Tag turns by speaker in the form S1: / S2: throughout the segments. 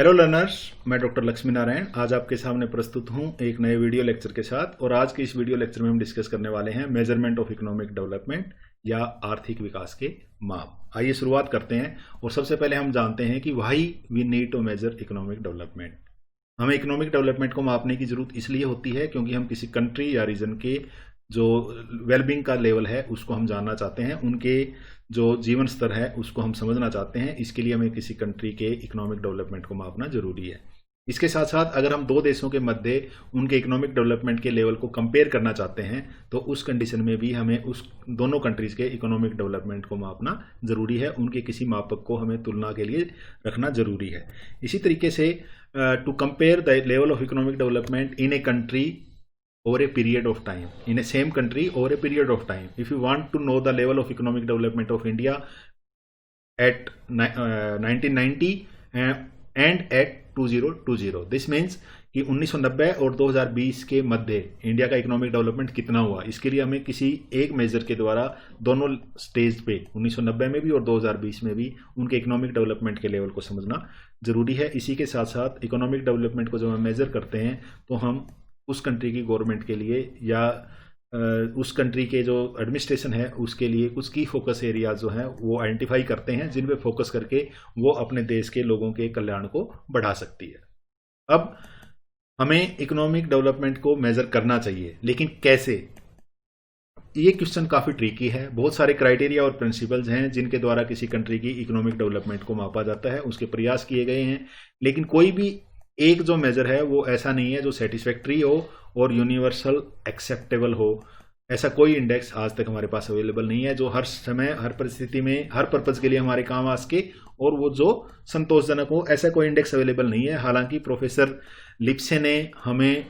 S1: Hello learners, मैं doctor Lakshmi Narayan आज आपके सामने प्रस्तुत हूं एक नए वीडियो लेक्चर के साथ। और आज के इस वीडियो लेक्चर में हम डिस्कस करने वाले हैं मेजरमेंट ऑफ इकोनॉमिक डेवलपमेंट या आर्थिक विकास के माप। आइए शुरुआत करते हैं। और सबसे पहले हम जानते हैं कि why we need to measure economic development. हमें इकोनॉमिक डेवलपमेंट को मापने की जरूरत इसलिए होती है क्योंकि हम किसी कंट्री या रीजन के जो वेलबींग का लेवल है उसको हम जानना चाहते हैं, उनके जो जीवन स्तर है उसको हम समझना चाहते हैं। इसके लिए हमें किसी कंट्री के इकोनॉमिक डेवलपमेंट को मापना जरूरी है। इसके साथ साथ अगर हम दो देशों के मध्य उनके इकोनॉमिक डेवलपमेंट के लेवल को कंपेयर करना चाहते हैं तो उस कंडीशन में भी हमें उस दोनों कंट्रीज के इकोनॉमिक डेवलपमेंट को मापना जरूरी है। उनके किसी मापक को हमें तुलना के लिए रखना जरूरी है। इसी तरीके से to compare the level of economic development in a country over a period of time, in a same country over a period of time. If you want to know the level of economic development of India at 1990 and at 2020, this means कि 1990 और 2020 के मध्य India का economic development कितना हुआ, इसके लिए हमें किसी एक मेजर के द्वारा दोनों स्टेज पे 1990 में भी और 2020 में भी उनके इकोनॉमिक डेवलपमेंट के लेवल को समझना जरूरी है। इसी के साथ साथ इकोनॉमिक डेवलपमेंट को जब हम मेजर करते हैं तो हम उस कंट्री की गवर्नमेंट के लिए या उस कंट्री के जो एडमिनिस्ट्रेशन है उसके लिए कुछ की फोकस एरिया जो है वो आइडेंटिफाई करते हैं, जिन पे फोकस करके वो अपने देश के लोगों के कल्याण को बढ़ा सकती है। अब हमें इकोनॉमिक डेवलपमेंट को मेजर करना चाहिए, लेकिन कैसे? ये क्वेश्चन काफ़ी ट्रिकी है। बहुत सारे क्राइटेरिया और प्रिंसिपल्स हैं जिनके द्वारा किसी कंट्री की इकोनॉमिक डेवलपमेंट को मापा जाता है, उसके प्रयास किए गए हैं, लेकिन कोई भी एक जो मेजर है वो ऐसा नहीं है जो सेटिस्फैक्ट्री हो और यूनिवर्सल एक्सेप्टेबल हो। ऐसा कोई इंडेक्स आज तक हमारे पास अवेलेबल नहीं है जो हर समय हर परिस्थिति में हर पर्पज के लिए हमारे काम आ सके और वो जो संतोषजनक हो। ऐसा कोई इंडेक्स अवेलेबल नहीं है। हालांकि प्रोफेसर लिप्से ने हमें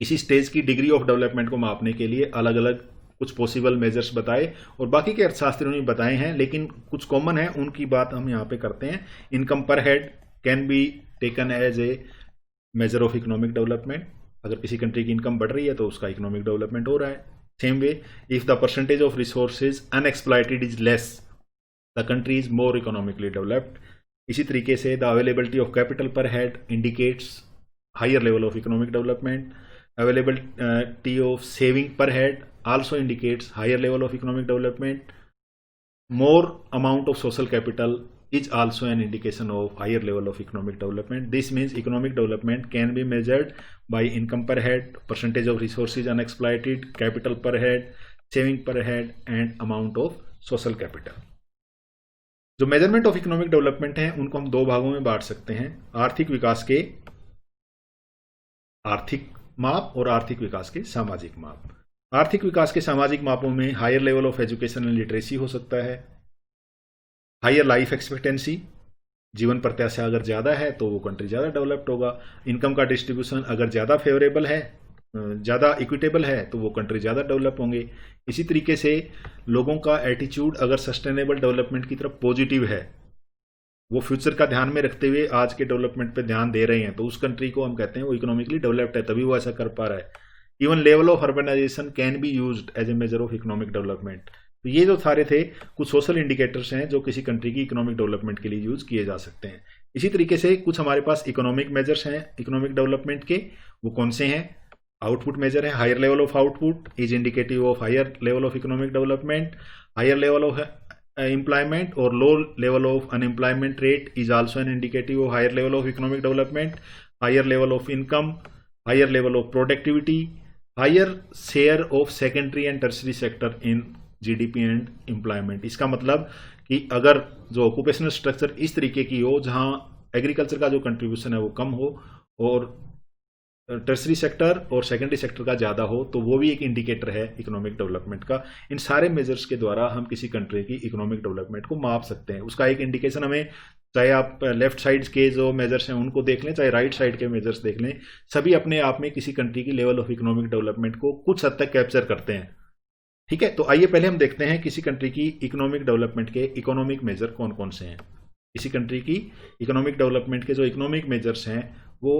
S1: इसी स्टेज की डिग्री ऑफ डेवलपमेंट को मापने के लिए अलग अलग कुछ पॉसिबल मेजर्स बताए और बाकी के अर्थशास्त्रियों ने बताए हैं, लेकिन कुछ कॉमन है उनकी बात हम यहाँ पे करते हैं। Income per head can be taken as a measure of economic development. अगर किसी कंट्री की इनकम बढ़ रही है तो उसका इकोनॉमिक डेवलपमेंट हो रहा है। Same way, if the percentage of resources unexploited is less, the country is more economically developed. इसी तरीके से the availability of capital per head indicates higher level of economic development. Availability of saving per head also indicates higher level of economic development. More amount of social capital is also an indication of higher level of economic development. This means economic development can be measured by income per head, percentage of resources unexploited, capital per head, saving per head and amount of social capital. जो measurement of economic development है उनको हम दो भागों में बांट सकते हैं, आर्थिक विकास के आर्थिक माप और आर्थिक विकास के सामाजिक माप। आर्थिक विकास के सामाजिक मापों में higher level of education and literacy हो सकता है, हायर लाइफ एक्सपेक्टेंसी, जीवन प्रत्याशा अगर ज़्यादा है तो वो कंट्री ज़्यादा डेवलप्ड होगा। इनकम का डिस्ट्रीब्यूशन अगर ज़्यादा फेवरेबल है, ज़्यादा इक्विटेबल है तो वो कंट्री ज़्यादा डेवलप होंगे। इसी तरीके से लोगों का एटीट्यूड अगर सस्टेनेबल डेवलपमेंट की तरफ पॉजिटिव है, वो फ्यूचर का ध्यान में रखते हुए आज के डेवलपमेंट पे ध्यान दे रहे हैं, तो उस कंट्री को हम कहते हैं वो इकोनॉमिकली डेवलप्ड है, तभी वो ऐसा कर पा रहा है। Even level of urbanisation can be used as a measure of economic development. तो ये जो सारे थे कुछ सोशल इंडिकेटर्स हैं जो किसी कंट्री की इकोनॉमिक डेवलपमेंट के लिए यूज किए जा सकते हैं। इसी तरीके से कुछ हमारे पास इकोनॉमिक मेजर्स हैं इकोनॉमिक डेवलपमेंट के। वो कौन से हैं? आउटपुट मेजर है, higher level of output is indicative of higher level of economic development. Higher level of employment or low level of unemployment rate is also an indicative of higher level of economic development. Higher level of income, higher level of productivity, higher share of secondary and tertiary sector in GDP and employment. इसका मतलब कि अगर जो occupational structure इस तरीके की हो जहाँ एग्रीकल्चर का जो कंट्रीब्यूशन है वो कम हो और टर्सरी सेक्टर और सेकेंडरी सेक्टर का ज़्यादा हो, तो वो भी एक इंडिकेटर है इकोनॉमिक डेवलपमेंट का। इन सारे मेजर्स के द्वारा हम किसी कंट्री की इकोनॉमिक डेवलपमेंट को माप सकते हैं। उसका एक इंडिकेशन हमें, चाहे आप लेफ्ट साइड के जो मेजर्स हैं उनको देख लें, चाहे राइट साइड के मेजर्स देख लें, सभी अपने आप में किसी कंट्री की लेवल ऑफ इकोनॉमिक डेवलपमेंट को कुछ हद तक कैप्चर करते हैं। ठीक है, तो आइए पहले हम देखते हैं किसी कंट्री की इकोनॉमिक डेवलपमेंट के इकोनॉमिक मेजर कौन कौन से हैं। किसी कंट्री की इकोनॉमिक डेवलपमेंट के जो इकोनॉमिक मेजर्स हैं वो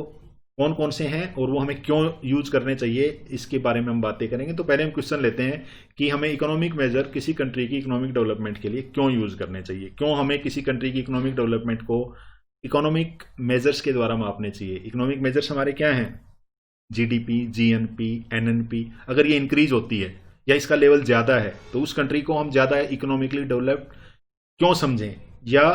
S1: कौन कौन से हैं और वो हमें क्यों यूज करने चाहिए, इसके बारे में हम बातें करेंगे। तो पहले हम क्वेश्चन लेते हैं कि हमें इकोनॉमिक मेजर किसी कंट्री की इकोनॉमिक डेवलपमेंट के लिए क्यों यूज करने चाहिए, क्यों हमें किसी कंट्री की इकोनॉमिक डेवलपमेंट को इकोनॉमिक मेजर्स के द्वारा मापने चाहिए। इकोनॉमिक मेजर्स हमारे क्या हैं? GDP, GNP, NNP. अगर ये इंक्रीज होती है या इसका लेवल ज़्यादा है तो उस कंट्री को हम ज़्यादा इकोनॉमिकली डेवलप्ड क्यों समझें? या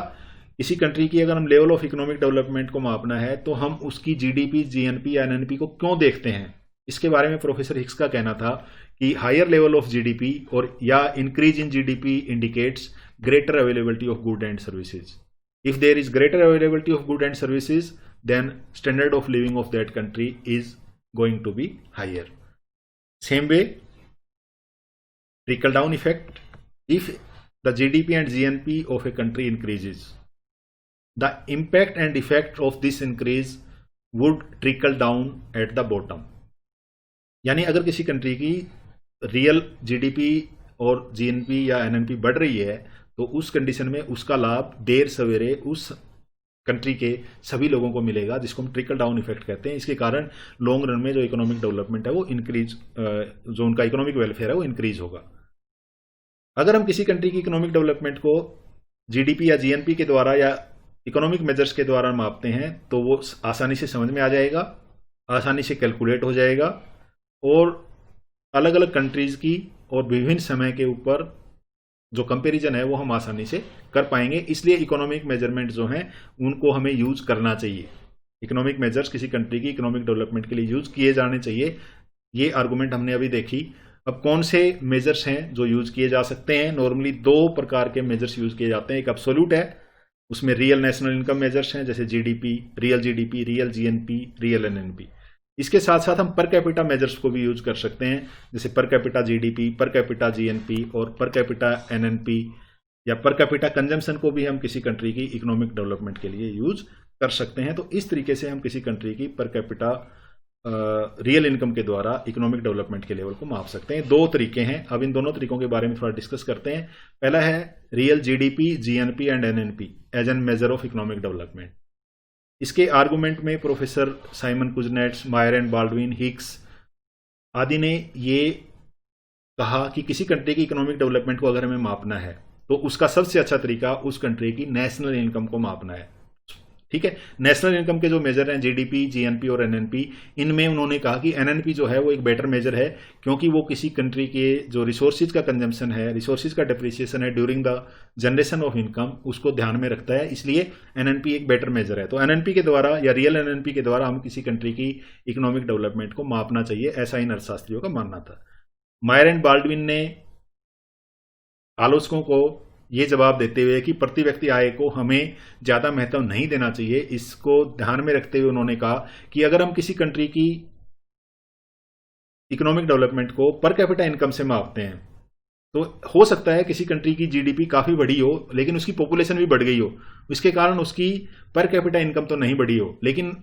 S1: किसी कंट्री की अगर हम लेवल ऑफ इकोनॉमिक डेवलपमेंट को मापना है तो हम उसकी जीडीपी, जीएनपी या एनएनपी को क्यों देखते हैं? इसके बारे में प्रोफेसर हिक्स का कहना था कि हायर लेवल ऑफ जीडीपी और या increase in GDP indicates greater availability of goods and services. If there is greater availability of goods and services, then standard of living of that country is going to be higher. Same way, trickle down effect. If the GDP and GNP of a country increases, the impact and effect of this increase would trickle down at the bottom. यानी अगर किसी country की real GDP और GNP या NNP बढ़ रही है तो उस कंडीशन में उसका लाभ देर सवेरे उस कंट्री के सभी लोगों को मिलेगा, जिसको हम ट्रिकल डाउन इफेक्ट कहते हैं। इसके कारण लॉन्ग रन में जो इकोनॉमिक डेवलपमेंट है वो इंक्रीज, जो उनका इकोनॉमिक वेलफेयर है वो इंक्रीज होगा। अगर हम किसी कंट्री की इकोनॉमिक डेवलपमेंट को जीडीपी या जीएनपी के द्वारा या इकोनॉमिक मेजर्स के द्वारा मापते हैं तो वो आसानी से समझ में आ जाएगा, आसानी से कैलकुलेट हो जाएगा और अलग अलग कंट्रीज की और विभिन्न समय के ऊपर जो कंपैरिजन है वो हम आसानी से कर पाएंगे। इसलिए इकोनॉमिक मेजरमेंट जो हैं उनको हमें यूज करना चाहिए। इकोनॉमिक मेजर्स किसी कंट्री की इकोनॉमिक डेवलपमेंट के लिए यूज किए जाने चाहिए। ये आर्गुमेंट हमने अभी देखी। अब कौन से मेजर्स हैं जो यूज किए जा सकते हैं? नॉर्मली दो प्रकार के मेजर्स यूज किए जाते हैं। एक एब्सोल्यूट है, उसमें रियल नेशनल इनकम मेजर्स हैं जैसे GDP, real GNP, real NNP. इसके साथ साथ हम पर कैपिटा मेजर्स को भी यूज कर सकते हैं जैसे per capita GDP, per capita GNP और पर कैपिटा एनएनपी या पर कैपिटा कंजम्पशन को भी हम किसी कंट्री की इकोनॉमिक डेवलपमेंट के लिए यूज कर सकते हैं। तो इस तरीके से हम किसी कंट्री की पर कैपिटा रियल इनकम के द्वारा इकोनॉमिक डेवलपमेंट के लेवल को माप सकते हैं। दो तरीके हैं, अब इन दोनों तरीकों के बारे में थोड़ा डिस्कस करते हैं। पहला है real GDP, GNP and NNP as an measure of economic development. इसके आर्गुमेंट में professor Simon Kuznets, Meier and Baldwin, Hicks आदि ने ये कहा कि किसी कंट्री की इकोनॉमिक डेवलपमेंट को अगर हमें मापना है तो उसका सबसे अच्छा तरीका उस कंट्री की नेशनल इनकम को मापना है। ठीक है, नेशनल इनकम के जो मेजर हैं जीडीपी, जीएनपी और एनएनपी, इनमें उन्होंने कहा कि एनएनपी जो है वो एक बेटर मेजर है क्योंकि वो किसी कंट्री के जो रिसोर्सेज का कंजम्पशन है, रिसोर्सेज का डिप्रिसिएशन है during the generation of income, उसको ध्यान में रखता है। इसलिए एनएनपी एक बेटर मेजर है। तो एनएनपी के द्वारा या रियल एनएनपी के द्वारा हम किसी कंट्री की इकोनॉमिक डेवलपमेंट को मापना चाहिए, ऐसा इन अर्थशास्त्रियों का मानना था। मायर एंड बाल्डविन ने आलोचकों को ये जवाब देते हुए कि प्रति व्यक्ति आय को हमें ज़्यादा महत्व नहीं देना चाहिए, इसको ध्यान में रखते हुए उन्होंने कहा कि अगर हम किसी कंट्री की इकोनॉमिक डेवलपमेंट को पर कैपिटा इनकम से मापते हैं तो हो सकता है किसी कंट्री की जीडीपी काफ़ी बढ़ी हो लेकिन उसकी पॉपुलेशन भी बढ़ गई हो, इसके कारण उसकी पर कैपिटा इनकम तो नहीं बढ़ी हो, लेकिन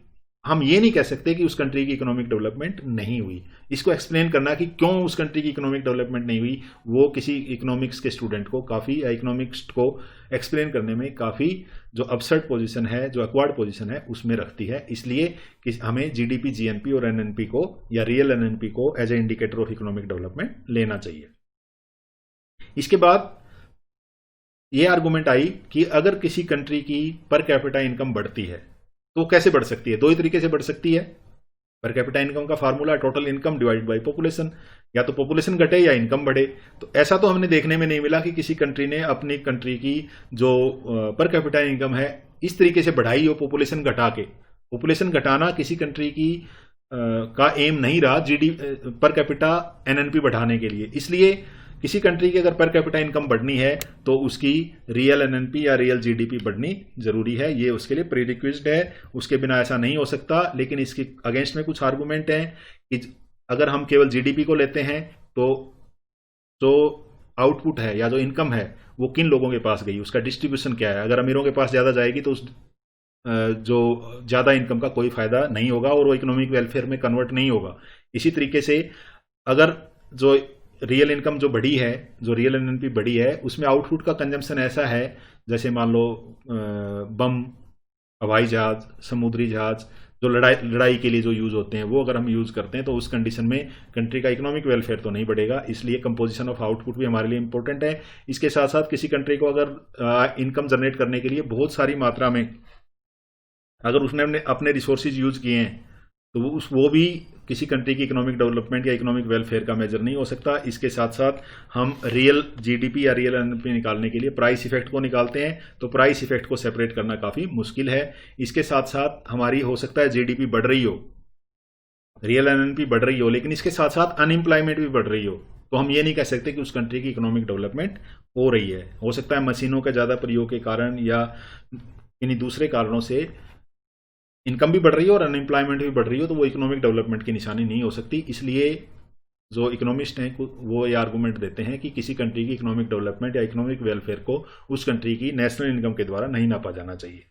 S1: हम ये नहीं कह सकते कि उस कंट्री की इकोनॉमिक डेवलपमेंट नहीं हुई। इसको एक्सप्लेन करना कि क्यों उस कंट्री की इकोनॉमिक डेवलपमेंट नहीं हुई, वो किसी इकोनॉमिक्स के स्टूडेंट को काफ़ी, या इकोनॉमिक्स को एक्सप्लेन करने में काफ़ी जो अपसर्ड पोजीशन है, जो एक्वार्ड पोजीशन है, उसमें रखती है। इसलिए कि हमें जीडीपी, जीएनपी और एनएनपी को या रियल एनएनपी को as a indicator of economic development लेना चाहिए। इसके बाद ये आर्गूमेंट आई कि अगर किसी कंट्री की पर कैपिटा इनकम बढ़ती है तो कैसे बढ़ सकती है? दो ही तरीके से बढ़ सकती है। पर कैपिटा इनकम का formula total income divide by population, या तो पॉपुलेशन घटे या इनकम बढ़े। तो ऐसा तो हमने देखने में नहीं मिला कि किसी कंट्री ने अपनी कंट्री की जो पर कैपिटा इनकम है इस तरीके से बढ़ाई हो पॉपुलेशन घटा के। पॉपुलेशन घटाना किसी कंट्री की का एम नहीं रहा जीडी पर कैपिटा एनएनपी बढ़ाने के लिए। इसलिए किसी कंट्री की अगर पर कैपिटा इनकम बढ़नी है तो उसकी रियल एनएनपी या रियल जीडीपी बढ़नी जरूरी है, ये उसके लिए प्रीरिक्विजिट है, उसके बिना ऐसा नहीं हो सकता। लेकिन इसके अगेंस्ट में कुछ आर्गूमेंट हैं कि अगर हम केवल जीडीपी को लेते हैं तो जो आउटपुट है या जो इनकम है वो किन लोगों के पास गई, उसका डिस्ट्रीब्यूशन क्या है। अगर अमीरों के पास ज़्यादा जाएगी तो उस जो ज़्यादा इनकम का कोई फ़ायदा नहीं होगा और वो इकोनॉमिक वेलफेयर में कन्वर्ट नहीं होगा। इसी तरीके से अगर जो रियल इनकम जो बढ़ी है, जो रियल एनएनपी बढ़ी है, उसमें आउटपुट का कंजम्पशन ऐसा है जैसे मान लो बम, हवाई जहाज, समुद्री जहाज, जो लड़ाई के लिए जो यूज़ होते हैं, वो अगर हम यूज़ करते हैं तो उस कंडीशन में कंट्री का इकोनॉमिक वेलफेयर तो नहीं बढ़ेगा। इसलिए कंपोजिशन ऑफ आउटपुट भी हमारे लिए इंपॉर्टेंट है। इसके साथ साथ किसी कंट्री को अगर इनकम जनरेट करने के लिए बहुत सारी मात्रा में अगर उसने अपने रिसोर्सेज यूज किए हैं तो वो भी किसी कंट्री की इकोनॉमिक डेवलपमेंट या इकोनॉमिक वेलफेयर का मेजर नहीं हो सकता। इसके साथ साथ हम रियल जीडीपी या रियल एनपी निकालने के लिए प्राइस इफेक्ट को निकालते हैं, तो प्राइस इफेक्ट को सेपरेट करना काफ़ी मुश्किल है। इसके साथ साथ हमारी हो सकता है जीडीपी बढ़ रही हो, रियल एनपी बढ़ रही हो, लेकिन इसके साथ साथ अनएम्प्लॉयमेंट भी बढ़ रही हो, तो हम ये नहीं कह सकते कि उस कंट्री की इकोनॉमिक डेवलपमेंट हो रही है। हो सकता है मशीनों के ज़्यादा प्रयोग के कारण या किन्हीं दूसरे कारणों से इनकम भी बढ़ रही है और अनएम्प्लॉयमेंट भी बढ़ रही हो, तो वो इकोनॉमिक डेवलपमेंट की निशानी नहीं हो सकती। इसलिए जो इकोनॉमिस्ट हैं वो ये आर्गूमेंट देते हैं कि किसी कंट्री की इकोनॉमिक डेवलपमेंट या इकोनॉमिक वेलफेयर को उस कंट्री की नेशनल इनकम के द्वारा नहीं नापा जाना चाहिए।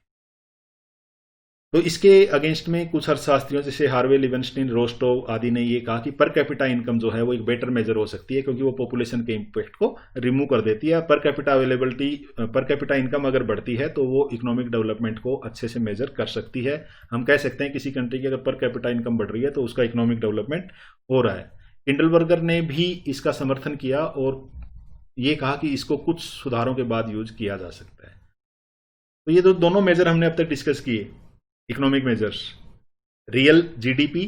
S1: तो इसके अगेंस्ट में कुछ अर्थशास्त्रियों जैसे हार्वे, लिवेंस्टीन, रोस्टोव आदि ने ये कहा कि पर कैपिटा इनकम जो है वो एक बेटर मेजर हो सकती है, क्योंकि वो पॉपुलेशन के इम्पैक्ट को रिमूव कर देती है। पर कैपिटा अवेलेबिलिटी, पर कैपिटा इनकम अगर बढ़ती है तो वो इकोनॉमिक डेवलपमेंट को अच्छे से मेजर कर सकती है। हम कह सकते हैं किसी कंट्री की अगर पर कैपिटा इनकम बढ़ रही है तो उसका इकोनॉमिक डेवलपमेंट हो रहा है। किंडलबर्गर ने भी इसका समर्थन किया और ये कहा कि इसको कुछ सुधारों के बाद यूज किया जा सकता है। तो ये दोनों मेजर हमने अब तक डिस्कस किए, इकोनॉमिक मेजर्स, रियल जीडीपी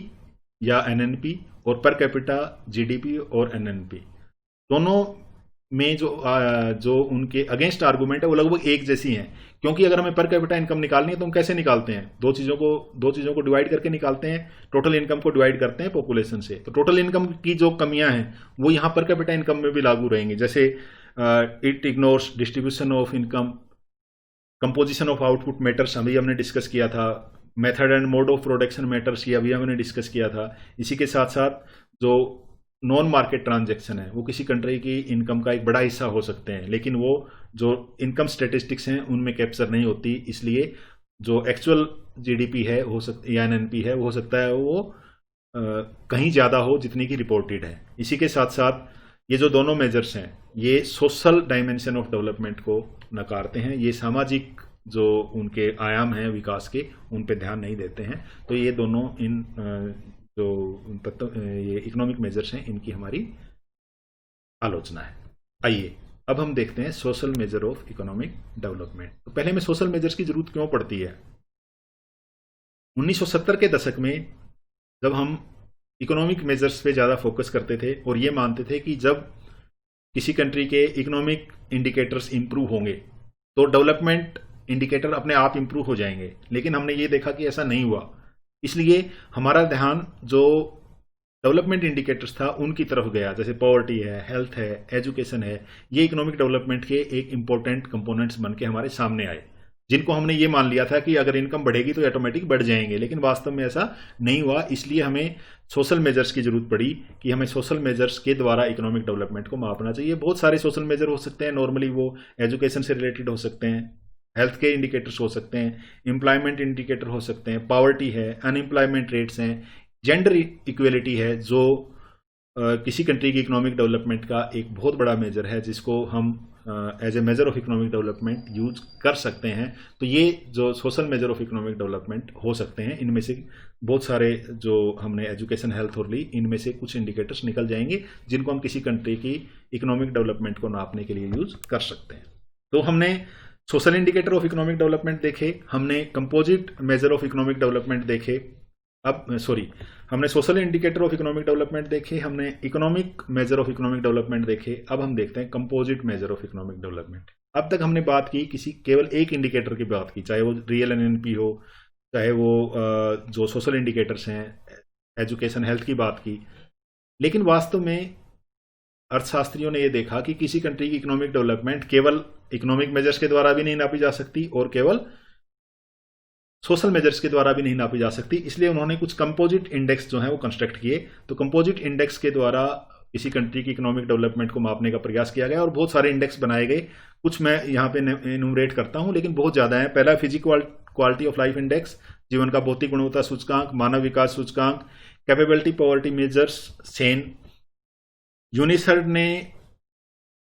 S1: या एनएनपी और पर कैपिटा जीडीपी और एनएनपी, दोनों में जो उनके अगेंस्ट आर्गूमेंट है वो लगभग एक जैसी हैं। क्योंकि अगर हमें पर कैपिटा इनकम निकालनी है तो हम कैसे निकालते हैं? दो चीज़ों को डिवाइड करके निकालते हैं, टोटल इनकम को डिवाइड करते हैं पॉपुलेशन से। तो टोटल इनकम की जो कमियां हैं वो यहाँ पर कैपिटा इनकम में भी लागू रहेंगी, जैसे it ignores distribution of income, composition of output matters अभी हमने डिस्कस किया था, method and mode of production matters ये अभी हमने डिस्कस किया था। इसी के साथ साथ जो नॉन मार्केट ट्रांजैक्शन है वो किसी कंट्री की इनकम का एक बड़ा हिस्सा हो सकते हैं, लेकिन वो जो इनकम स्टेटिस्टिक्स हैं उनमें कैप्चर नहीं होती। इसलिए जो एक्चुअल जीडीपी है हो सकता या एनएनपी है वो हो सकता है वो कहीं ज़्यादा हो जितनी की रिपोर्टेड है। इसी के साथ साथ ये जो दोनों मेजर्स हैं ये सोशल डायमेंशन ऑफ डेवलपमेंट को नकारते हैं, ये सामाजिक जो उनके आयाम हैं विकास के उन पे ध्यान नहीं देते हैं। तो ये दोनों इन जो ये इकोनॉमिक मेजर्स हैं इनकी हमारी आलोचना है। आइए अब हम देखते हैं social measure of economic development. तो पहले हमें सोशल मेजर्स की जरूरत क्यों पड़ती है? 1970 के दशक में जब हम इकोनॉमिक मेजर्स पे ज़्यादा फोकस करते थे और ये मानते थे कि जब किसी कंट्री के इकोनॉमिक इंडिकेटर्स इंप्रूव होंगे तो डेवलपमेंट इंडिकेटर अपने आप इंप्रूव हो जाएंगे, लेकिन हमने ये देखा कि ऐसा नहीं हुआ। इसलिए हमारा ध्यान जो डेवलपमेंट इंडिकेटर्स था उनकी तरफ गया, जैसे पॉवर्टी है, हेल्थ है, एजुकेशन है। ये इकोनॉमिक डेवलपमेंट के एक इंपॉर्टेंट कंपोनेंट्स बन के हमारे सामने आए, जिनको हमने ये मान लिया था कि अगर इनकम बढ़ेगी तो ऑटोमेटिक बढ़ जाएंगे, लेकिन वास्तव में ऐसा नहीं हुआ। इसलिए हमें सोशल मेजर्स की जरूरत पड़ी कि हमें सोशल मेजर्स के द्वारा इकोनॉमिक डेवलपमेंट को मापना चाहिए। बहुत सारे सोशल मेजर हो सकते हैं, नॉर्मली वो एजुकेशन से रिलेटेड हो सकते हैं, हेल्थ के इंडिकेटर्स हो सकते हैं, एम्प्लॉयमेंट इंडिकेटर हो सकते हैं, पॉवर्टी है, अनएम्प्लॉयमेंट रेट्स हैं, जेंडर इक्वेलिटी है, जो किसी कंट्री की इकोनॉमिक डेवलपमेंट का एक बहुत बड़ा मेजर है जिसको हम as a measure of economic development use कर सकते हैं। तो ये जो social measure of economic development हो सकते हैं, इनमें से बहुत सारे जो हमने एजुकेशन, हेल्थ और ली, इनमें से कुछ इंडिकेटर्स निकल जाएंगे जिनको हम किसी कंट्री की इकोनॉमिक डेवलपमेंट को नापने के लिए यूज कर सकते हैं। तो हमने social indicator of economic development देखे, हमने composite major of economic development देखे, हमने social indicator of economic development देखे, हमने economic major of economic development देखे। अब हम देखते हैं composite major of economic development. अब तक हमने बात की किसी केवल एक इंडिकेटर की बात की, चाहे वो रियल एनएनपी हो, चाहे वो जो सोशल इंडिकेटर्स हैं, एजुकेशन, हेल्थ की बात की। लेकिन वास्तव में अर्थशास्त्रियों ने यह देखा कि किसी कंट्री की इकोनॉमिक डेवलपमेंट केवल इकोनॉमिक मेजर्स के द्वारा भी नहीं नापी जा सकती और केवल सोशल मेजर्स के द्वारा भी नहीं नापी जा सकती। इसलिए उन्होंने कुछ कंपोजिट इंडेक्स जो हैं वो कंस्ट्रक्ट किए। तो कंपोजिट इंडेक्स के द्वारा किसी कंट्री की इकोनॉमिक डेवलपमेंट को मापने का प्रयास किया गया और बहुत सारे इंडेक्स बनाए गए। कुछ मैं यहाँ पे एनुमरेट करता हूँ, लेकिन बहुत ज़्यादा है। पहला physical quality of life index, जीवन का भौतिक गुणवत्ता सूचकांक, मानव विकास सूचकांक, कैपेबिलिटी पॉवर्टी मेजर्स, सेन। यूनिसर्ड ने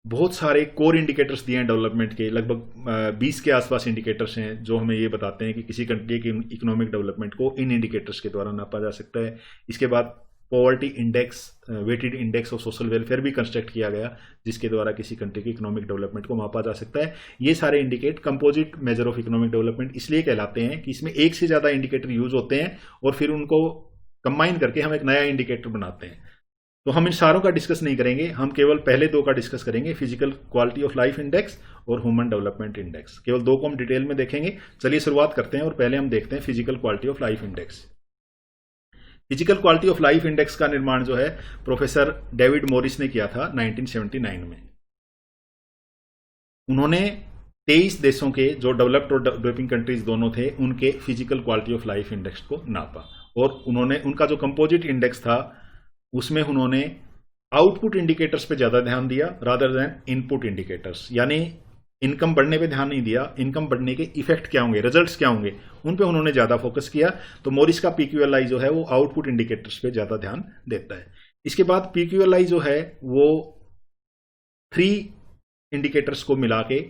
S1: बहुत सारे कोर इंडिकेटर्स दिए हैं डेवलपमेंट के, लगभग 20 के आसपास इंडिकेटर्स हैं जो हमें ये बताते हैं कि किसी कंट्री की इकोनॉमिक डेवलपमेंट को इन इंडिकेटर्स के द्वारा नापा जा सकता है। इसके बाद poverty index, weighted index of social welfare भी कंस्ट्रक्ट किया गया, जिसके द्वारा किसी कंट्री की इकोनॉमिक डेवलपमेंट को मापा जा सकता है। ये सारे indicate composite major of economic development इसलिए कहलाते हैं कि इसमें एक से ज़्यादा इंडिकेटर यूज होते हैं और फिर उनको कंबाइन करके हम एक नया इंडिकेटर बनाते हैं। तो हम इन सारों का डिस्कस नहीं करेंगे, हम केवल पहले दो का डिस्कस करेंगे, physical quality of life index और ह्यूमन डेवलपमेंट इंडेक्स। केवल दो को हम डिटेल में देखेंगे। चलिए शुरुआत करते हैं और पहले हम देखते हैं physical quality of life index. Physical quality of life index का निर्माण जो है प्रोफेसर डेविड मॉरिस ने किया था 1979 में। उन्होंने 23 देशों के जो डेवलप्ड और डेवलपिंग कंट्रीज दोनों थे उनके physical quality of life index को नापा, और उन्होंने उनका जो कंपोजिट इंडेक्स था उसमें उन्होंने आउटपुट इंडिकेटर्स पे ज्यादा ध्यान दिया रादर देन इनपुट इंडिकेटर्स। यानी इनकम बढ़ने पे ध्यान नहीं दिया, इनकम बढ़ने के इफेक्ट क्या होंगे, रिजल्ट्स क्या होंगे, उन पे उन्होंने ज्यादा फोकस किया। तो मॉरिस का पीक्यूएलआई जो है वो आउटपुट इंडिकेटर्स पे ज्यादा ध्यान देता है। इसके बाद पीक्यूएलआई जो है वो 3 इंडिकेटर्स को मिला के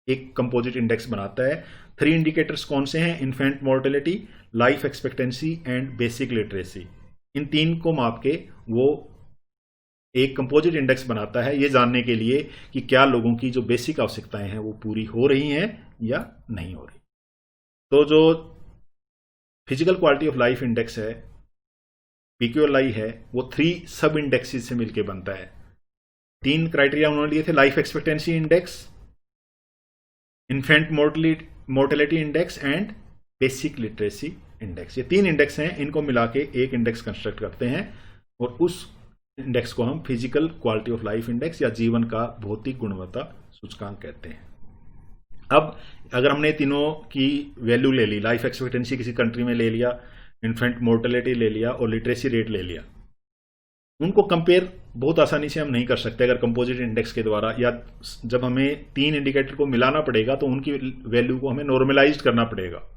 S1: एक कंपोजिट इंडेक्स बनाता है। 3 इंडिकेटर्स कौन से हैं? Infant mortality, life expectancy and basic literacy. इन 3 को माप के वो एक कंपोजिट इंडेक्स बनाता है, ये जानने के लिए कि क्या लोगों की जो बेसिक आवश्यकताएं हैं वो पूरी हो रही हैं या नहीं हो रही। तो जो physical quality of life index है, पीक्यूएलआई है, वो 3 सब इंडेक्सेस से मिलकर बनता है। 3 क्राइटेरिया उन्होंने लिए थे, life expectancy index, infant mortality index and basic literacy index. ये 3 इंडेक्स हैं, इनको मिला के एक इंडेक्स कंस्ट्रक्ट करते हैं और उस इंडेक्स को हम physical quality of life index या जीवन का भौतिक गुणवत्ता सूचकांक कहते हैं। अब अगर हमने तीनों की वैल्यू ले ली, लाइफ एक्सपेक्टेंसी किसी कंट्री में ले लिया, इन्फेंट मोर्टेलिटी ले लिया और लिटरेसी रेट ले लिया, उनको कंपेयर बहुत आसानी से हम नहीं कर सकते अगर कंपोजिट इंडेक्स के द्वारा, या जब हमें 3 इंडिकेटर को मिलाना पड़ेगा तो उनकी वैल्यू को हमें नॉर्मलाइज करना पड़ेगा।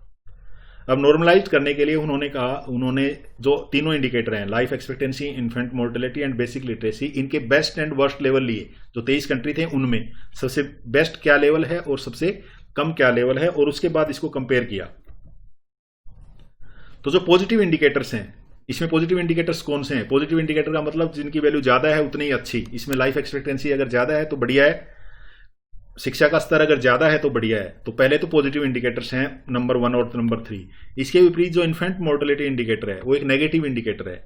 S1: अब नॉर्मलाइज करने के लिए उन्होंने कहा, उन्होंने जो तीनों इंडिकेटर हैं, life expectancy, infant mortality and basic literacy, इनके बेस्ट एंड वर्स्ट लेवल लिए। जो 23 कंट्री थे उनमें सबसे बेस्ट क्या लेवल है और सबसे कम क्या लेवल है, और उसके बाद इसको कंपेयर किया। तो जो पॉजिटिव इंडिकेटर्स हैं, इसमें पॉजिटिव इंडिकेटर्स कौन से हैं? पॉजिटिव इंडिकेटर का मतलब जिनकी वैल्यू ज्यादा है उतनी ही अच्छी। इसमें लाइफ एक्सपेक्टेंसी अगर ज्यादा है तो बढ़िया है, शिक्षा का स्तर अगर ज्यादा है तो बढ़िया है। तो पहले तो पॉजिटिव इंडिकेटर्स हैं नंबर 1 और नंबर 3। इसके विपरीत जो इन्फेंट मोर्टेलिटी इंडिकेटर है वो एक नेगेटिव इंडिकेटर है,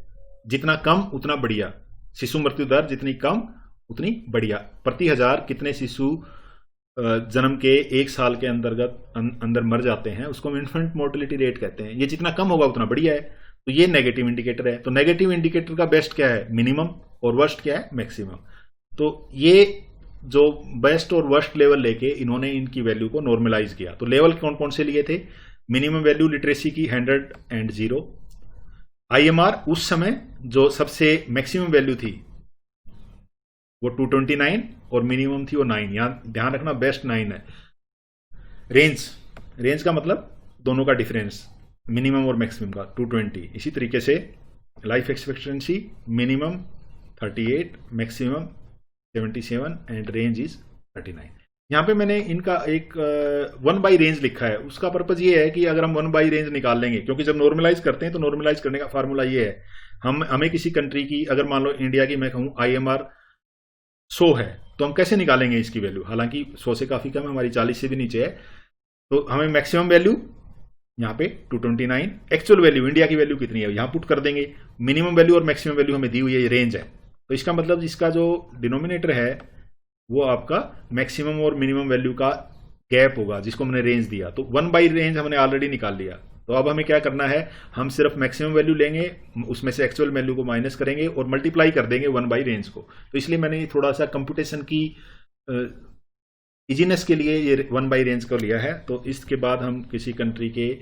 S1: जितना कम उतना बढ़िया। शिशु मृत्यु दर जितनी कम उतनी बढ़िया। प्रति 1000 कितने शिशु जन्म के 1 साल के अंदर मर जाते हैं उसको हम इन्फेंट मोर्टेलिटी रेट कहते हैं। ये जितना कम होगा उतना बढ़िया है। तो ये नेगेटिव इंडिकेटर है। तो नेगेटिव इंडिकेटर का बेस्ट क्या है? मिनिमम, और वर्स्ट क्या है? मैक्सिमम। तो ये जो बेस्ट और वर्स्ट लेवल लेके इन्होंने इनकी वैल्यू को नॉर्मलाइज किया। तो लेवल कौन कौन से लिए थे? मिनिमम वैल्यू लिटरेसी की 100 and 0। आईएमआर उस समय जो सबसे मैक्सिमम वैल्यू थी वो 229 और मिनिमम थी वो 9। यहां ध्यान रखना बेस्ट 9 है। रेंज का मतलब दोनों का डिफरेंस, मिनिमम और मैक्सिमम का 220। इसी तरीके से life expectancy minimum 38, maximum 77 and range is 39। यहाँ पे मैंने इनका एक 1 बाई रेंज लिखा है। उसका पर्पज ये है कि अगर हम 1 बाई रेंज निकाल लेंगे, क्योंकि जब नॉर्मलाइज करते हैं तो नॉर्मलाइज करने का फार्मूला ये है, हमें किसी कंट्री की, अगर मान लो इंडिया की मैं कहूँ IMR 100 है, तो हम कैसे निकालेंगे इसकी वैल्यू? हालांकि 100 से काफी कम है, हमारी 40 से भी नीचे है। तो हमें मैक्सिमम वैल्यू यहाँ पे 229, एक्चुअल वैल्यू इंडिया की वैल्यू कितनी है यहाँ पुट कर देंगे। मिनिमम वैल्यू और मैक्सिमम वैल्यू हमें दी हुई है, ये रेंज है। तो इसका मतलब इसका जो डिनोमिनेटर है वो आपका मैक्सिमम और मिनिमम वैल्यू का गैप होगा, जिसको हमने रेंज दिया। तो 1 बाई रेंज हमने ऑलरेडी निकाल लिया। तो अब हमें क्या करना है, हम सिर्फ मैक्सिमम वैल्यू लेंगे, उसमें से एक्चुअल वैल्यू को माइनस करेंगे और मल्टीप्लाई कर देंगे 1 बाई रेंज को। तो इसलिए मैंने थोड़ा सा कंप्यूटेशन की इजीनेस के लिए ये 1 बाई रेंज को लिया है। तो इसके बाद हम किसी कंट्री के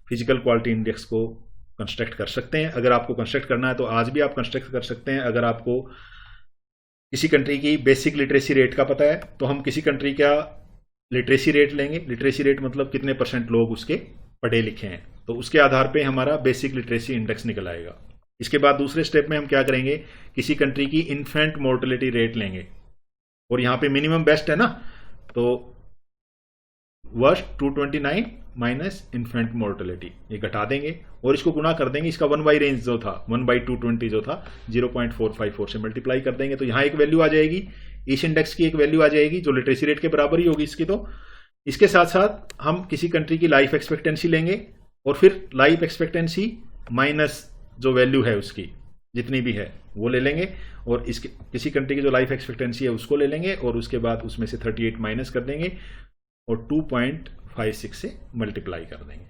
S1: फिजिकल क्वालिटी इंडेक्स को कंस्ट्रक्ट कर सकते हैं। अगर आपको कंस्ट्रक्ट करना है तो आज भी आप कंस्ट्रक्ट कर सकते हैं। अगर आपको किसी कंट्री की बेसिक लिटरेसी रेट का पता है तो हम किसी कंट्री का लिटरेसी रेट लेंगे। लिटरेसी रेट मतलब कितने % लोग उसके पढ़े लिखे हैं, तो उसके आधार पे हमारा बेसिक लिटरेसी इंडेक्स निकल आएगा। इसके बाद दूसरे स्टेप में हम क्या करेंगे, किसी कंट्री की इन्फेंट मोर्टेलिटी रेट लेंगे, और यहाँ पे मिनिमम बेस्ट है ना, तो वर्स्ट 229 माइनस इन्फेंट मोर्टेलिटी, ये घटा देंगे और इसको गुणा कर देंगे, इसका 1/, रेंज जो था 1/220 जो था 0.454 से मल्टीप्लाई कर देंगे, तो यहाँ एक वैल्यू आ जाएगी, इस इंडेक्स की एक वैल्यू आ जाएगी जो लिटरेसी रेट के बराबर ही होगी इसकी। तो इसके साथ साथ हम किसी कंट्री की लाइफ एक्सपेक्टेंसी लेंगे और फिर लाइफ एक्सपेक्टेंसी माइनस जो वैल्यू है उसकी जितनी भी है वो ले लेंगे, और इसके किसी कंट्री की जो लाइफ एक्सपेक्टेंसी है उसको ले लेंगे और उसके बाद उसमें से 38 माइनस कर देंगे और 2.56 से मल्टीप्लाई कर देंगे।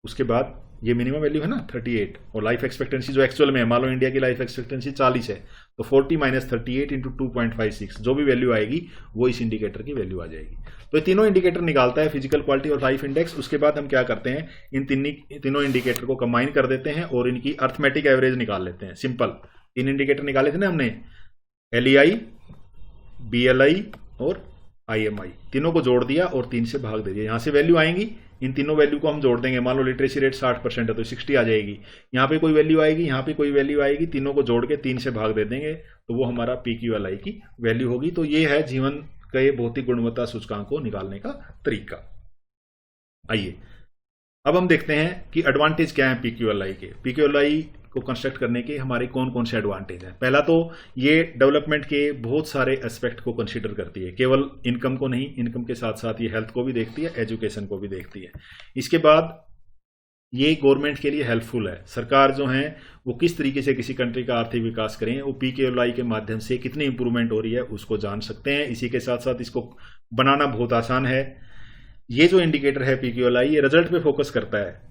S1: उसके बाद ये मिनिमम वैल्यू है ना 38, और लाइफ एक्सपेक्टेंसी जो एक्चुअल में है, मान लो इंडिया की लाइफ एक्सपेक्टेंसी 40 है, तो 40 माइनस 38 इंटू 2.56 जो भी वैल्यू आएगी वो इस इंडिकेटर की वैल्यू आ जाएगी। तो ये तीनों इंडिकेटर निकालता है फिजिकल क्वालिटी और लाइफ इंडेक्स। उसके बाद हम क्या करते हैं, इन तीनों इंडिकेटर को कंबाइन कर देते हैं और इनकी अर्थमेटिक एवरेज निकाल लेते हैं। सिंपल 3 इंडिकेटर निकाले थे ना हमने, LEI, BLI और IMI, तीनों को जोड़ दिया और 3 से भाग दे दिया। यहाँ से वैल्यू आएंगी, इन तीनों वैल्यू को हम जोड़ देंगे, मान लो लिटरेसी रेट 60% है तो 60 आ जाएगी, यहाँ पे कोई वैल्यू आएगी, यहाँ पे कोई वैल्यू आएगी, तीनों को जोड़ के 3 से भाग दे देंगे तो वो हमारा PQLI की वैल्यू होगी। तो ये है जीवन का ये भौतिक गुणवत्ता सूचकांक को निकालने का तरीका। आइए अब हम देखते हैं कि एडवांटेज क्या है PQLI के। PQLI को कंस्ट्रक्ट करने के हमारे कौन कौन से एडवांटेज हैं। पहला तो ये डेवलपमेंट के बहुत सारे एस्पेक्ट को कंसीडर करती है, केवल इनकम को नहीं, इनकम के साथ साथ ये हेल्थ को भी देखती है, एजुकेशन को भी देखती है। इसके बाद ये गवर्नमेंट के लिए हेल्पफुल है, सरकार जो है वो किस तरीके से किसी कंट्री का आर्थिक विकास करें, वो PQLI के माध्यम से कितनी इंप्रूवमेंट हो रही है उसको जान सकते हैं। इसी के साथ साथ इसको बनाना बहुत आसान है। ये जो इंडिकेटर है PQLI, ये रिजल्ट पे फोकस करता है।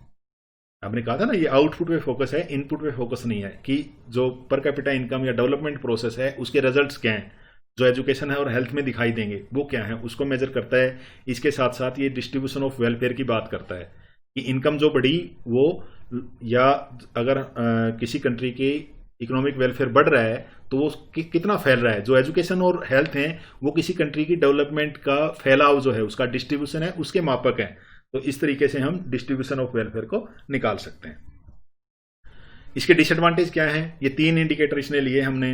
S1: आपने कहा था ना ये आउटपुट पे फोकस है, इनपुट पे फोकस नहीं है, कि जो पर कैपिटा इनकम या डेवलपमेंट प्रोसेस है उसके रिजल्ट्स क्या हैं, जो एजुकेशन है और हेल्थ में दिखाई देंगे वो क्या है, उसको मेजर करता है। इसके साथ साथ ये डिस्ट्रीब्यूशन ऑफ वेलफेयर की बात करता है कि इनकम जो बढ़ी वो, या अगर किसी कंट्री की इकोनॉमिक वेलफेयर बढ़ रहा है तो वो कितना फैल रहा है। जो एजुकेशन और हेल्थ हैं वो किसी कंट्री की डेवलपमेंट का फैलाव जो है, उसका डिस्ट्रीब्यूशन है, उसके मापक हैं। तो इस तरीके से हम डिस्ट्रीब्यूशन ऑफ वेलफेयर को निकाल सकते हैं। इसके डिसएडवांटेज क्या है, ये 3 इंडिकेटर इसने लिए हमने,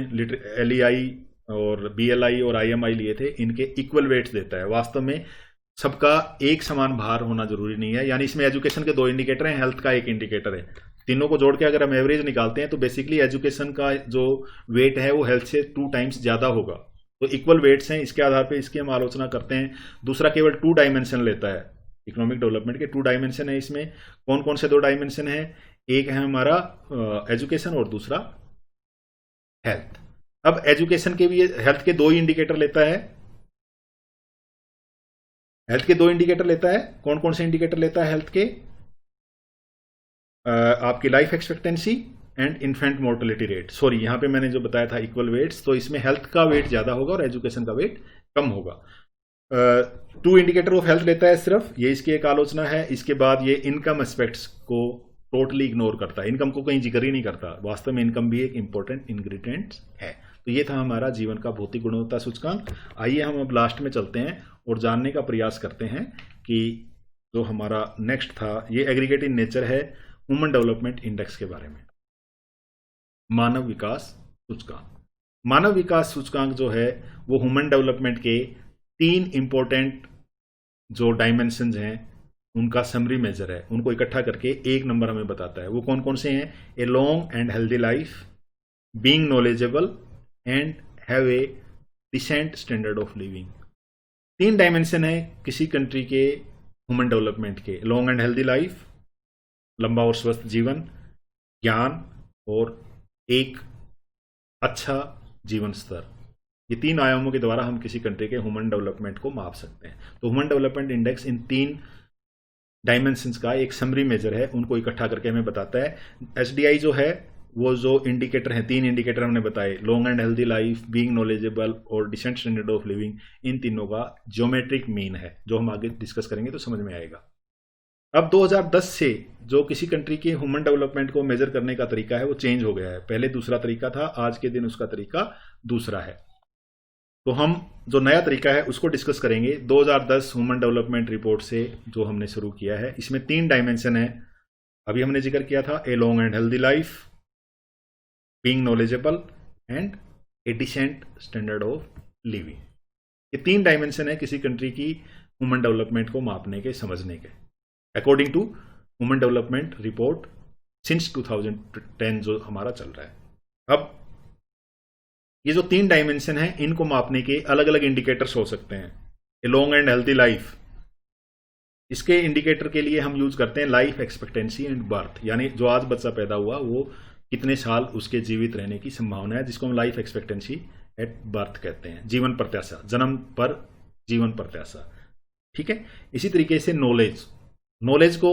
S1: LEI और BLI और IMI लिए थे, इनके इक्वल वेट्स देता है। वास्तव में सबका एक समान भार होना जरूरी नहीं है, यानी इसमें एजुकेशन के 2 इंडिकेटर हैं, हेल्थ का 1 इंडिकेटर है। तीनों को जोड़ के अगर हम एवरेज निकालते हैं तो बेसिकली एजुकेशन का जो वेट है वो हेल्थ से 2 टाइम्स ज्यादा होगा। तो इक्वल वेट्स हैं, इसके आधार पर इसकी हम आलोचना करते हैं। दूसरा केवल 2 डायमेंशन लेता है, इकोनॉमिक डेवलपमेंट के 2 डायमेंशन है। इसमें कौन कौन से 2 डायमेंशन है, एक है हमारा एजुकेशन और दूसरा हेल्थ। अब एजुकेशन के भी, हेल्थ के 2 ही इंडिकेटर लेता है, हेल्थ के 2 इंडिकेटर लेता है। कौन कौन से इंडिकेटर लेता है हेल्थ के, आपकी life expectancy and infant mortality rate. Sorry, यहाँ पे मैंने जो बताया था इक्वल वेट्स, तो इसमें हेल्थ का वेट ज्यादा होगा और एजुकेशन का वेट कम होगा। 2 इंडिकेटर ऑफ हेल्थ लेता है सिर्फ, ये इसकी एक आलोचना है। इसके बाद ये इनकम एस्पेक्ट्स को टोटली इग्नोर करता है, इनकम को कहीं जिक्र ही नहीं करता। वास्तव में इनकम भी एक इंपॉर्टेंट इंग्रेडिएंट है। तो ये था हमारा जीवन का भौतिक गुणवत्ता सूचकांक। आइए हम अब लास्ट में चलते हैं और जानने का प्रयास करते हैं कि जो हमारा नेक्स्ट था, ये एग्रीगेट इन नेचर है, ह्यूमन डेवलपमेंट इंडेक्स के बारे में। मानव विकास सूचकांक, मानव विकास सूचकांक जो है वो ह्यूमन डेवलपमेंट के 3 इंपॉर्टेंट जो डायमेंशंस हैं उनका समरी मेजर है, उनको इकट्ठा करके 1 नंबर हमें बताता है। वो कौन कौन से हैं, a long and healthy life, being knowledgeable and have a decent standard of living. 3 dimension है किसी कंट्री के ह्यूमन डेवलपमेंट के, लॉन्ग एंड हेल्दी लाइफ, लंबा और स्वस्थ जीवन, ज्ञान और एक अच्छा जीवन स्तर। ये 3 आयामों के द्वारा हम किसी कंट्री के ह्यूमन डेवलपमेंट को माप सकते हैं। तो ह्यूमन डेवलपमेंट इंडेक्स इन 3 डायमेंशंस का एक समरी मेजर है, उनको इकट्ठा करके हमें बताता है। SDI जो है वो जो इंडिकेटर हैं, 3 इंडिकेटर हमने बताए, long and healthy life, being knowledgeable और डिसेंट स्टैंडर्ड ऑफ लिविंग, इन तीनों का ज्योमेट्रिक मीन है, जो हम आगे डिस्कस करेंगे तो समझ में आएगा। अब 2010 से जो किसी कंट्री के ह्यूमन डेवलपमेंट को मेजर करने का तरीका है वो चेंज हो गया है। पहले दूसरा तरीका था, आज के दिन उसका तरीका दूसरा है। तो हम जो नया तरीका है उसको डिस्कस करेंगे 2010 ह्यूमन डेवलपमेंट रिपोर्ट से, जो हमने शुरू किया है। इसमें 3 डायमेंशन है, अभी हमने जिक्र किया था, a long and healthy life, being knowledgeable and a decent standard of living. ये 3 डायमेंशन है किसी कंट्री की ह्यूमन डेवलपमेंट को मापने के, समझने के। According to human development report since 2010 जो हमारा चल रहा है। अब ये जो 3 डायमेंशन है, इनको मापने के अलग अलग इंडिकेटर्स हो सकते हैं। A long and healthy life, इसके इंडिकेटर के लिए हम यूज करते हैं लाइफ एक्सपेक्टेंसी एंड बर्थ, यानी जो आज बच्चा पैदा हुआ वो कितने साल उसके जीवित रहने की संभावना है, जिसको हम लाइफ एक्सपेक्टेंसी एट बर्थ कहते हैं, जीवन प्रत्याशा, जन्म पर जीवन प्रत्याशा। ठीक है। इसी तरीके से नॉलेज, नॉलेज को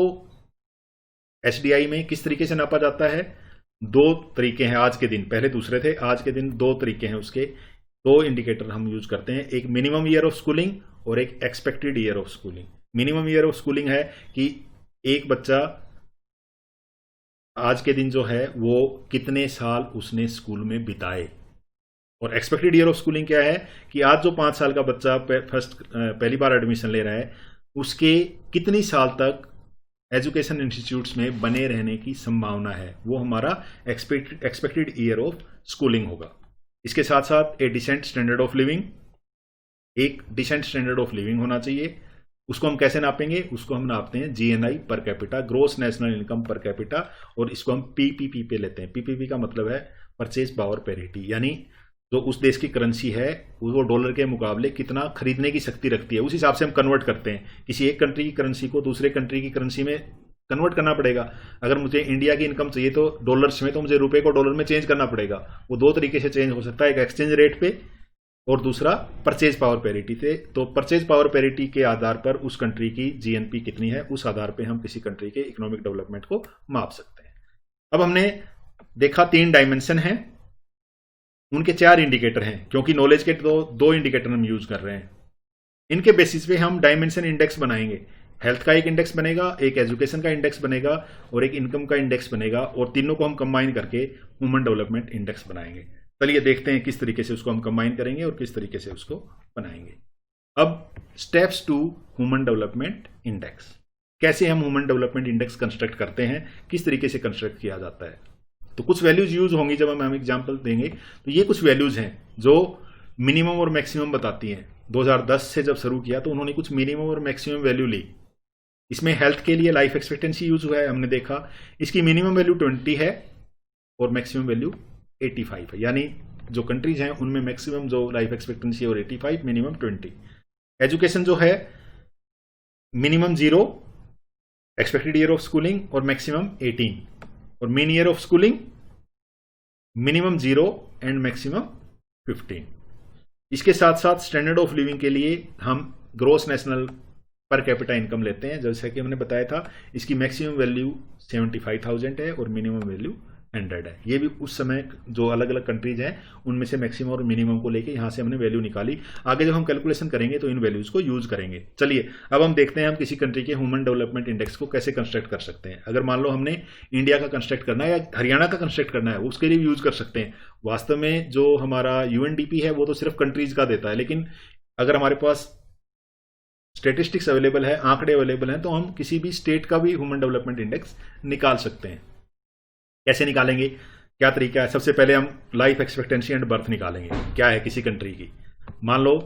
S1: एसडीआई में किस तरीके से नापा जाता है? 2 तरीके हैं आज के दिन, पहले दूसरे थे, आज के दिन 2 तरीके हैं उसके। 2 इंडिकेटर हम यूज करते हैं, एक मिनिमम ईयर ऑफ स्कूलिंग और एक expected year of schooling. Minimum year of schooling है कि एक बच्चा आज के दिन जो है वो कितने साल उसने स्कूल में बिताए, और एक्सपेक्टेड ईयर ऑफ स्कूलिंग क्या है कि आज जो 5 साल का बच्चा पहली बार एडमिशन ले रहा है, उसके कितनी साल तक एजुकेशन इंस्टीट्यूट्स में बने रहने की संभावना है, वो हमारा एक्सपेक्टेड ईयर ऑफ स्कूलिंग होगा। इसके साथ साथ ए डिसेंट स्टैंडर्ड ऑफ लिविंग, एक डिसेंट स्टैंडर्ड ऑफ लिविंग होना चाहिए। उसको हम कैसे नापेंगे? उसको हम नापते हैं GNI per capita, gross national income per capita, और इसको हम पीपीपी पे लेते हैं। पीपीपी का मतलब है परचेज पावर पैरिटी, यानी जो उस देश की करेंसी है वो डॉलर के मुकाबले कितना खरीदने की शक्ति रखती है, उस हिसाब से हम कन्वर्ट करते हैं। किसी एक कंट्री की करेंसी को दूसरे कंट्री की करेंसी में कन्वर्ट करना पड़ेगा। अगर मुझे इंडिया की इनकम चाहिए तो डॉलर्स में, तो मुझे रुपए को डॉलर में चेंज करना पड़ेगा। वो 2 तरीके से चेंज हो सकता है, एक एक्सचेंज रेट पे और दूसरा परचेज पावर पैरिटी से। तो परचेज पावर पैरिटी के आधार पर उस कंट्री की जीएनपी कितनी है, उस आधार पर हम किसी कंट्री के इकोनॉमिक डेवलपमेंट को माप सकते हैं। अब हमने देखा 3 डायमेंशन हैं, उनके 4 इंडिकेटर हैं, क्योंकि नॉलेज के 2 इंडिकेटर हम यूज कर रहे हैं। इनके बेसिस पे हम डायमेंशन इंडेक्स बनाएंगे। हेल्थ का एक इंडेक्स बनेगा, एक एजुकेशन का इंडेक्स बनेगा और एक इनकम का इंडेक्स बनेगा, और तीनों को हम कंबाइन करके ह्यूमन डेवलपमेंट इंडेक्स बनाएंगे। चलिए देखते हैं किस तरीके से उसको हम कंबाइन करेंगे और किस तरीके से उसको बनाएंगे। अब steps to human development index, कैसे हम ह्यूमन डेवलपमेंट इंडेक्स कंस्ट्रक्ट करते हैं, किस तरीके से कंस्ट्रक्ट किया जाता है। तो कुछ वैल्यूज यूज होंगी जब हम एग्जांपल देंगे। तो ये कुछ वैल्यूज हैं जो मिनिमम और मैक्सिमम बताती हैं। 2010 से जब शुरू किया तो उन्होंने कुछ मिनिमम और मैक्सिमम वैल्यू ली। इसमें हेल्थ के लिए लाइफ एक्सपेक्टेंसी यूज हुआ है, हमने देखा। इसकी मिनिमम वैल्यू 20 है और मैक्सिमम वैल्यू 85 है, यानी जो कंट्रीज हैं उनमें मैक्सिमम जो लाइफ एक्सपेक्टेंसी और 85, मिनिमम 20। एजुकेशन जो है minimum 0, expected year of schooling और मैक्सिमम 18, और mean year of schooling minimum 0 and maximum 15। इसके साथ साथ स्टैंडर्ड ऑफ लिविंग के लिए हम gross national per capita income लेते हैं, जैसा कि हमने बताया था। इसकी मैक्सिमम वैल्यू 75,000 है और मिनिमम वैल्यू 100 है। ये भी उस समय जो अलग अलग कंट्रीज हैं उनमें से मैक्सिमम और मिनिमम को लेके यहाँ से हमने वैल्यू निकाली। आगे जब हम कैलकुलेशन करेंगे तो इन वैल्यूज को यूज करेंगे। चलिए अब हम देखते हैं हम किसी कंट्री के ह्यूमन डेवलपमेंट इंडेक्स को कैसे कंस्ट्रक्ट कर सकते हैं। अगर मान लो हमने इंडिया का कंस्ट्रक्ट करना है या हरियाणा का कंस्ट्रक्ट करना है, उसके लिए यूज कर सकते हैं। वास्तव में जो हमारा यूएनडीपी है वो तो सिर्फ कंट्रीज का देता है, लेकिन अगर हमारे पास स्टेटिस्टिक्स अवेलेबल है, आंकड़े अवेलेबल हैं, तो हम किसी भी स्टेट का भी ह्यूमन डेवलपमेंट इंडेक्स निकाल सकते हैं। कैसे निकालेंगे, क्या तरीका है? सबसे पहले हम लाइफ एक्सपेक्टेंसी एंड बर्थ निकालेंगे। क्या है किसी कंट्री की, मान लो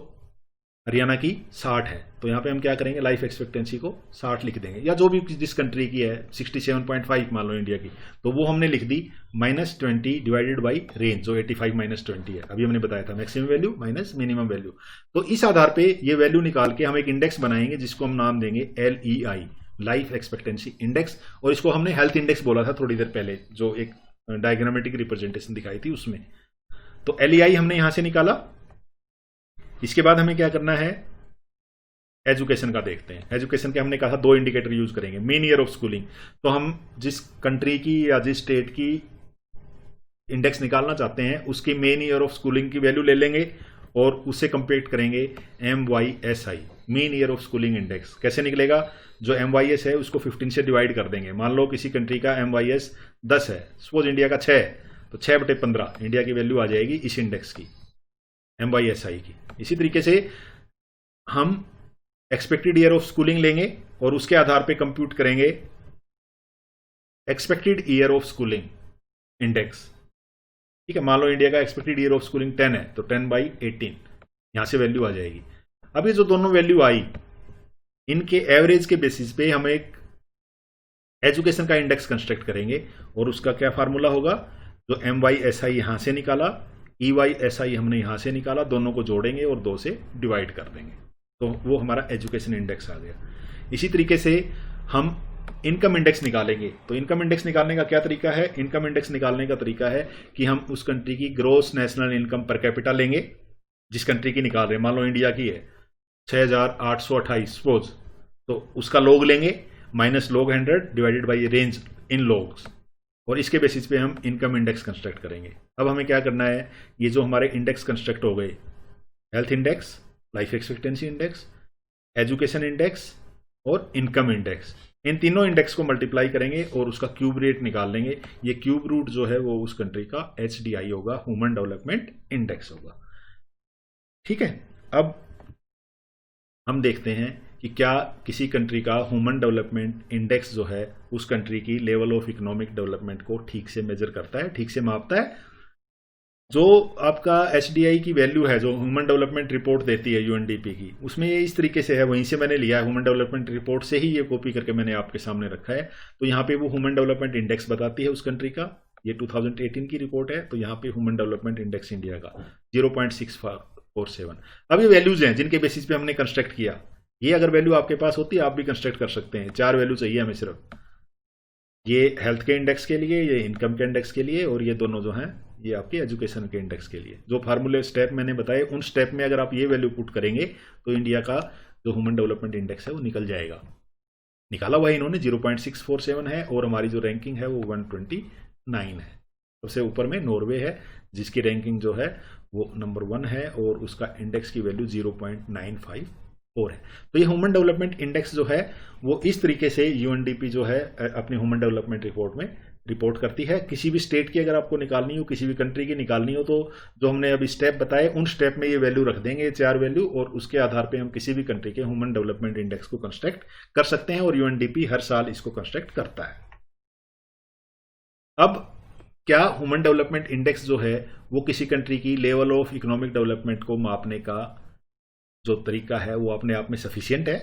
S1: हरियाणा की 60 है, तो यहाँ पे हम क्या करेंगे, लाइफ एक्सपेक्टेंसी को 60 लिख देंगे, या जो भी जिस कंट्री की है 67.5 मान लो इंडिया की, तो वो हमने लिख दी -20 डिवाइडेड बाई रेंज जो 85 - 20 है। अभी हमने बताया था maximum value minus minimum value. तो इस आधार पे ये वैल्यू निकाल के हम एक इंडेक्स बनाएंगे जिसको हम नाम देंगे LEI, लाइफ एक्सपेक्टेंसी इंडेक्स। और इसको हमने हेल्थ इंडेक्स बोला था थोड़ी देर पहले, जो एक डायग्रामेटिक रिप्रेजेंटेशन दिखाई थी उसमें। तो LEI हमने यहां से निकाला। इसके बाद हमें क्या करना है, एजुकेशन का देखते हैं। एजुकेशन के हमने कहा था 2 इंडिकेटर यूज करेंगे। मीन ईयर ऑफ स्कूलिंग, तो हम जिस कंट्री की या जिस स्टेट की इंडेक्स निकालना चाहते हैं उसकी मेन ईयर ऑफ स्कूलिंग की वैल्यू ले लेंगे और उससे कंपेयर करेंगे MYSI, mean year of schooling index. कैसे निकलेगा, जो MYS है उसको 15 से डिवाइड कर देंगे। मान लो किसी कंट्री का MYS 10 है, सपोज इंडिया का 6 है, तो 6/15 इंडिया की वैल्यू आ जाएगी इस इंडेक्स की, MYSI की। इसी तरीके से हम एक्सपेक्टेड ईयर ऑफ स्कूलिंग लेंगे और उसके आधार पे कंप्यूट करेंगे expected year of schooling index. ठीक है, मान लो इंडिया का एक्सपेक्टेड ईयर ऑफ स्कूलिंग 10 है, तो 10/18 यहां से वैल्यू आ जाएगी। अब ये जो दोनों वैल्यू आई, इनके एवरेज के बेसिस पे हम एक एजुकेशन का इंडेक्स कंस्ट्रक्ट करेंगे और उसका क्या फार्मूला होगा, जो MYSI यहाँ से निकाला, EYSI हमने यहाँ से निकाला, दोनों को जोड़ेंगे और 2 से डिवाइड कर देंगे, तो वो हमारा एजुकेशन इंडेक्स आ गया। इसी तरीके से हम इनकम इंडेक्स निकालेंगे। तो इनकम इंडेक्स निकालने का क्या तरीका है, इनकम इंडेक्स निकालने का तरीका है कि हम उस कंट्री की gross national income per capita लेंगे, जिस कंट्री की निकाल रहे हैं, मान लो इंडिया की है 6828 सपोज, तो उसका लोग लेंगे माइनस लोग 100 divided by range in logs, और इसके बेसिस पे हम इनकम इंडेक्स कंस्ट्रक्ट करेंगे। अब हमें क्या करना है, ये जो हमारे इंडेक्स कंस्ट्रक्ट हो गए, health index, life expectancy index, education index और इनकम इंडेक्स, इन तीनों इंडेक्स को मल्टीप्लाई करेंगे और उसका क्यूब रेट निकाल लेंगे। ये क्यूब रूट जो है वो उस कंट्री का HDI होगा, ह्यूमन डेवलपमेंट इंडेक्स होगा। ठीक है, अब हम देखते हैं कि क्या किसी कंट्री का ह्यूमन डेवलपमेंट इंडेक्स जो है उस कंट्री की लेवल ऑफ इकोनॉमिक डेवलपमेंट को ठीक से मेजर करता है, ठीक से मापता है। जो आपका HDI की वैल्यू है, जो ह्यूमन डेवलपमेंट रिपोर्ट देती है UNDP की, उसमें ये इस तरीके से है, वहीं से मैंने लिया है, ह्यूमन डेवलपमेंट रिपोर्ट से ही ये कॉपी करके मैंने आपके सामने रखा है। तो यहाँ पे वो ह्यूमन डेवलपमेंट इंडेक्स बताती है उस कंट्री का, ये 2018 की रिपोर्ट है, तो यहाँ पे ह्यूमन डेवलपमेंट इंडेक्स इंडिया का 0.647। अब ये वैल्यूज हैं जिनके बेसिस पे हमने कंस्ट्रक्ट किया। ये अगर वैल्यू आपके पास होती है आप भी कंस्ट्रक्ट कर सकते हैं। 4 वैल्यू चाहिए हमें सिर्फ, ये हेल्थ के इंडेक्स के लिए, ये इनकम के इंडेक्स के लिए, और ये दोनों जो हैं ये आपके एजुकेशन के इंडेक्स के लिए। जो फार्मूले स्टेप मैंने बताए उन स्टेप में अगर आप ये वैल्यू पुट करेंगे तो इंडिया का जो ह्यूमन डेवलपमेंट इंडेक्स है वो निकल जाएगा। निकाला हुआ इन्होंने 0.647 है, और हमारी जो रैंकिंग है वो 129 है। सबसे ऊपर में नॉर्वे है जिसकी रैंकिंग जो है वो नंबर 1 है और उसका इंडेक्स की वैल्यू 0.954 है। तो ये ह्यूमन डेवलपमेंट इंडेक्स जो है वो इस तरीके से UNDP जो है अपनी ह्यूमन डेवलपमेंट रिपोर्ट में रिपोर्ट करती है। किसी भी स्टेट की अगर आपको निकालनी हो, किसी भी कंट्री की निकालनी हो, तो जो हमने अभी स्टेप बताए उन स्टेप में ये वैल्यू रख देंगे, 4 वैल्यू, और उसके आधार पे हम किसी भी कंट्री के ह्यूमन डेवलपमेंट इंडेक्स को कंस्ट्रक्ट कर सकते हैं, और UNDP हर साल इसको कंस्ट्रक्ट करता है। अब क्या ह्यूमन डेवलपमेंट इंडेक्स जो है वो किसी कंट्री की लेवल ऑफ इकोनॉमिक डेवलपमेंट को मापने का जो तरीका है वो अपने आप में सफिशिएंट है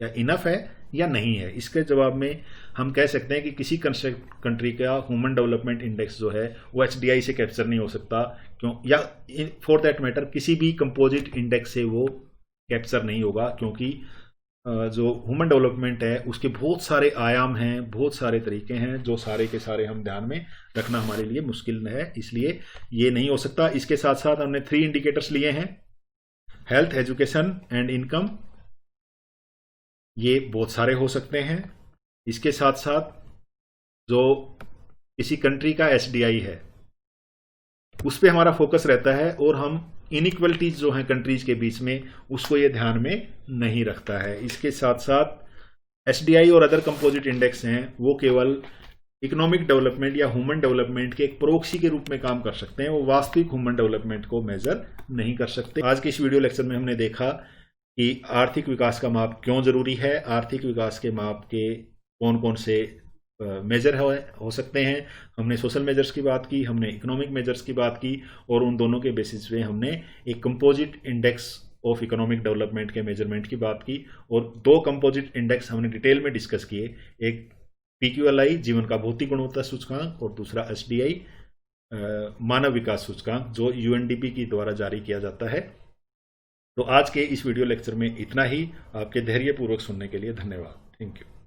S1: या इनफ है या नहीं है? इसके जवाब में हम कह सकते हैं कि किसी कंट्री का ह्यूमन डेवलपमेंट इंडेक्स जो है वो HDI से कैप्चर नहीं हो सकता, क्यों, या फॉर दैट मैटर किसी भी कंपोजिट इंडेक्स से वो कैप्चर नहीं होगा, क्योंकि जो ह्यूमन डेवलपमेंट है उसके बहुत सारे आयाम हैं, बहुत सारे तरीके हैं, जो सारे के सारे हम ध्यान में रखना हमारे लिए मुश्किल है, इसलिए ये नहीं हो सकता। इसके साथ साथ हमने 3 इंडिकेटर्स लिए हैं, हेल्थ, एजुकेशन एंड इनकम, ये बहुत सारे हो सकते हैं। इसके साथ साथ जो किसी कंट्री का HDI है उस पर हमारा फोकस रहता है, और हम इनइक्वलिटीज जो हैं कंट्रीज के बीच में उसको ये ध्यान में नहीं रखता है। इसके साथ साथ HDI और अदर कंपोजिट इंडेक्स हैं वो केवल इकोनॉमिक डेवलपमेंट या ह्यूमन डेवलपमेंट के एक प्रोक्सी के रूप में काम कर सकते हैं, वो वास्तविक ह्यूमन डेवलपमेंट को मेजर नहीं कर सकते। आज के इस वीडियो लेक्चर में हमने देखा कि आर्थिक विकास का माप क्यों जरूरी है, आर्थिक विकास के माप के कौन कौन से मेजर हो सकते हैं। हमने सोशल मेजर्स की बात की, हमने इकोनॉमिक मेजर्स की बात की, और उन दोनों के बेसिस पे हमने एक composite index of economic development के मेजरमेंट की बात की, और 2 कंपोजिट इंडेक्स हमने डिटेल में डिस्कस किए, एक PQLI जीवन का भौतिक गुणवत्ता सूचकांक, और दूसरा HDI मानव विकास सूचकांक जो UNDP की द्वारा जारी किया जाता है। तो आज के इस वीडियो लेक्चर में इतना ही। आपके धैर्यपूर्वक सुनने के लिए धन्यवाद। Thank you.